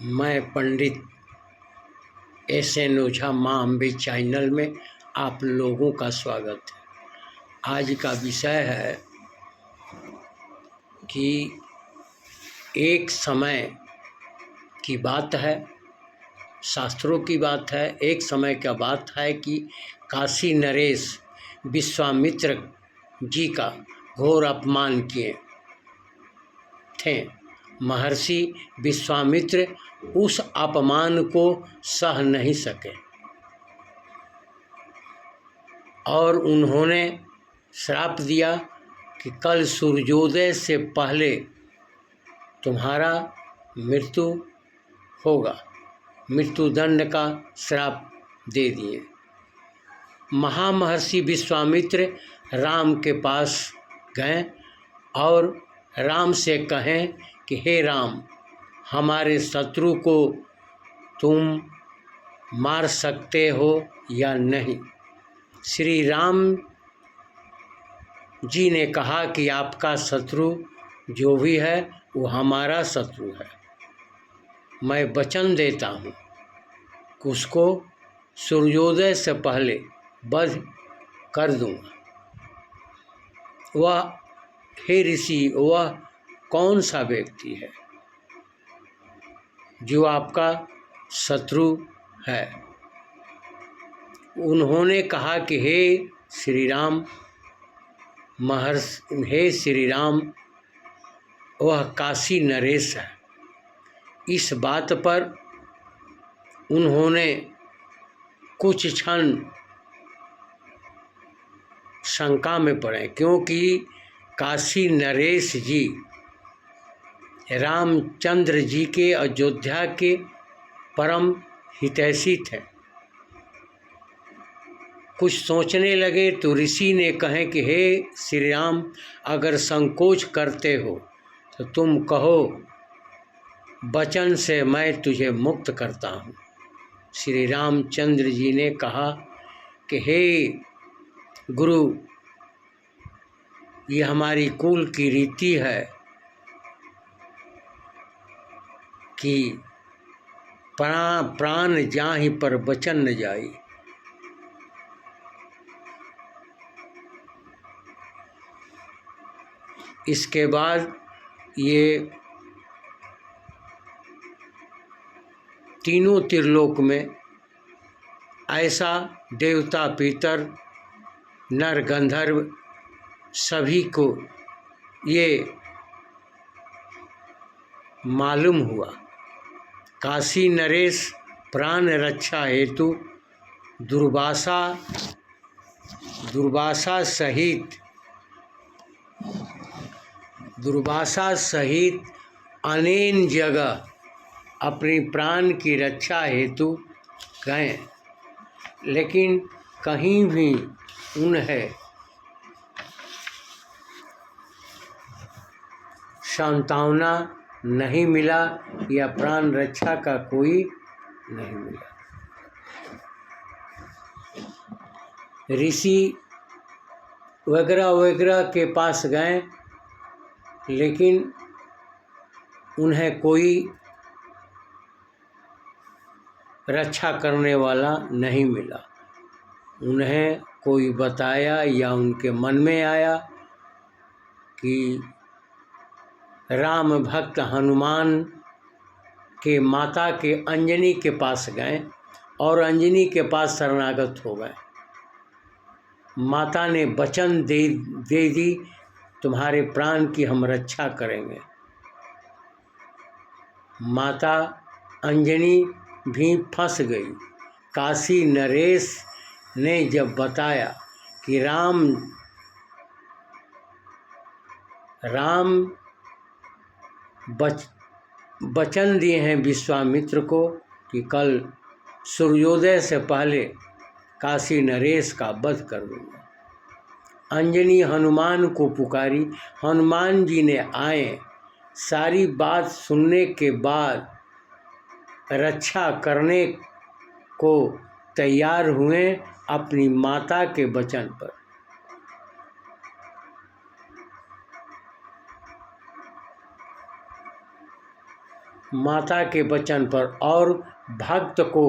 मैं पंडित एस.एन. ओझा माँ अम्बे चैनल में आप लोगों का स्वागत है। आज का विषय है कि एक समय की बात है, शास्त्रों की बात है। एक समय का बात है कि काशी नरेश विश्वामित्र जी का घोर अपमान किए थे। महर्षि विश्वामित्र उस अपमान को सह नहीं सके और उन्होंने श्राप दिया कि कल सूर्योदय से पहले तुम्हारा मृत्यु होगा। मृत्युदंड का श्राप दे दिए। महामहर्षि विश्वामित्र राम के पास गए और राम से कहें कि हे राम, हमारे शत्रु को तुम मार सकते हो या नहीं। श्री राम जी ने कहा कि आपका शत्रु जो भी है वो हमारा शत्रु है। मैं वचन देता हूँ कि उसको सूर्योदय से पहले वध कर दूँगा। वह हे ऋषि, वह कौन सा व्यक्ति है जो आपका शत्रु है? उन्होंने कहा कि हे श्री राम, हे श्री राम, वह काशी नरेश है। इस बात पर उन्होंने कुछ क्षण शंका में पड़े, क्योंकि काशी नरेश जी रामचंद्र जी के अयोध्या के परम हितैषी थे। कुछ सोचने लगे तो ऋषि ने कहे कि हे श्री राम, अगर संकोच करते हो तो तुम कहो, वचन से मैं तुझे मुक्त करता हूँ। श्री रामचंद्र जी ने कहा कि हे गुरु, ये हमारी कुल की रीति है कि प्राण जाहि पर वचन न जाई। इसके बाद ये तीनों त्रिलोक में ऐसा देवता पितर नर गंधर्व सभी को ये मालूम हुआ। काशी नरेश प्राण रक्षा हेतु दुर्वासा सहित अनेक जगह अपनी प्राण की रक्षा हेतु गए, लेकिन कहीं भी उन्हें सांत्वना नहीं मिला या प्राण रक्षा का कोई नहीं मिला। ऋषि वगैरह वगैरह के पास गए, लेकिन उन्हें कोई रक्षा करने वाला नहीं मिला। उन्हें कोई बताया या उनके मन में आया कि राम भक्त हनुमान के माता के अंजनी के पास गए और अंजनी के पास शरणागत हो गए। माता ने वचन दे दी, तुम्हारे प्राण की हम रक्षा करेंगे। माता अंजनी भी फंस गई। काशी नरेश ने जब बताया कि राम वचन दिए हैं विश्वामित्र को कि कल सूर्योदय से पहले काशी नरेश का वध कर दूंगा। अंजनी हनुमान को पुकारी। हनुमान जी ने आए, सारी बात सुनने के बाद रक्षा करने को तैयार हुए अपनी माता के वचन पर। माता के वचन पर और भक्त को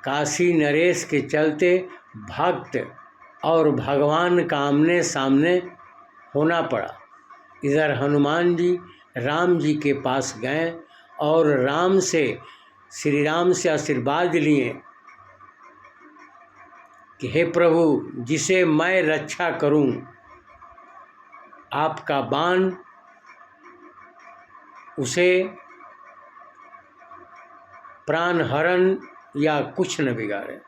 काशी नरेश के चलते भक्त और भगवान का आमने सामने होना पड़ा। इधर हनुमान जी राम जी के पास गए और राम से श्री राम से आशीर्वाद लिए कि हे प्रभु, जिसे मैं रक्षा करूं, आपका बाण उसे प्राण हरण या कुछ न बिगाड़े।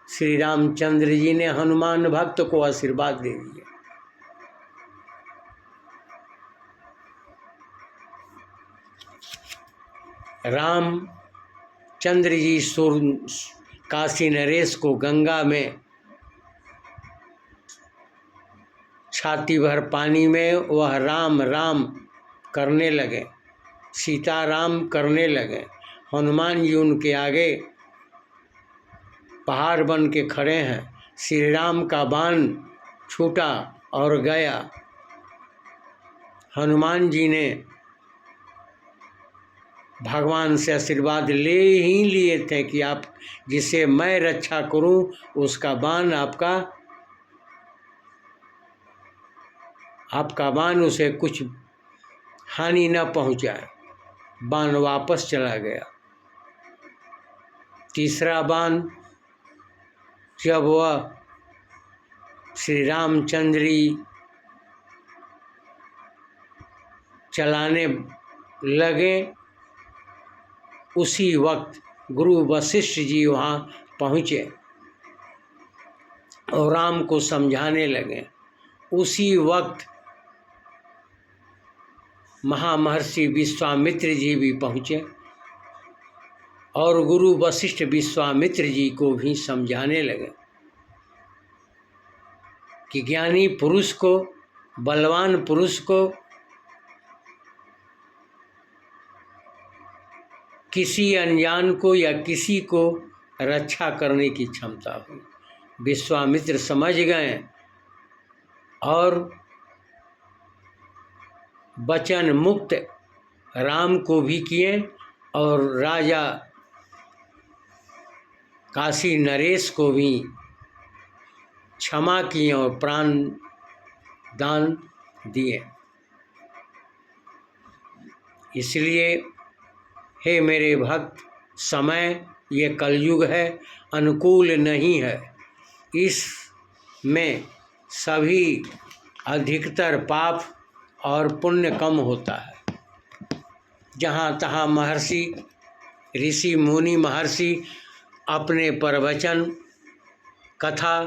श्री रामचंद्र जी ने हनुमान भक्त को आशीर्वाद दे दिया। रामचंद्र जी काशी नरेश को गंगा में छाती भर पानी में वह राम राम करने लगे, सीताराम करने लगे। हनुमान जी उनके आगे पहाड़ बन के खड़े हैं। श्री राम का बाण छूटा और गया। हनुमान जी ने भगवान से आशीर्वाद ले ही लिए थे कि आप जिसे मैं रक्षा करूं, उसका बाण आपका बाण उसे कुछ हानि न पहुंचाए। बाण वापस चला गया। तीसरा बाण जब वह श्री रामचंद्र जी चलाने लगे, उसी वक्त गुरु वशिष्ठ जी वहाँ पहुँचे और राम को समझाने लगे। उसी वक्त महामहर्षि विश्वामित्र जी भी पहुँचे और गुरु वशिष्ठ विश्वामित्र जी को भी समझाने लगे कि ज्ञानी पुरुष को, बलवान पुरुष को किसी अनजान को या किसी को रक्षा करने की क्षमता हो। विश्वामित्र समझ गए और वचन मुक्त राम को भी किए और राजा काशी नरेश को भी क्षमा किए और प्राण दान दिए। इसलिए हे मेरे भक्त, समय ये कलयुग है, अनुकूल नहीं है। इसमें सभी अधिकतर पाप और पुण्य कम होता है। जहाँ तहाँ महर्षि, ऋषि मुनि महर्षि अपने प्रवचन कथा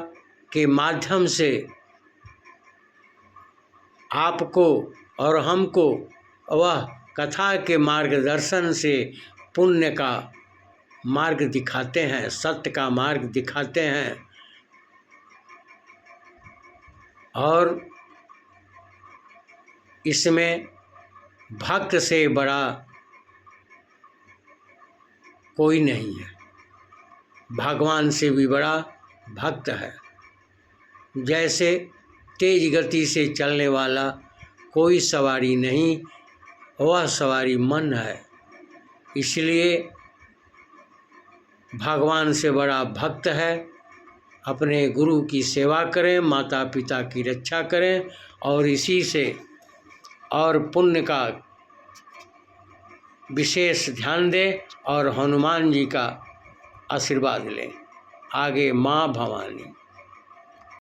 के माध्यम से आपको और हमको वह कथा के मार्गदर्शन से पुण्य का मार्ग दिखाते हैं, सत्य का मार्ग दिखाते हैं। और इसमें भक्त से बड़ा कोई नहीं है, भगवान से भी बड़ा भक्त है। जैसे तेज गति से चलने वाला कोई सवारी नहीं, वह सवारी मन है। इसलिए भगवान से बड़ा भक्त है। अपने गुरु की सेवा करें, माता पिता की रक्षा करें और इसी से और पुण्य का विशेष ध्यान दें और हनुमान जी का आशीर्वाद लें। आगे माँ भवानी।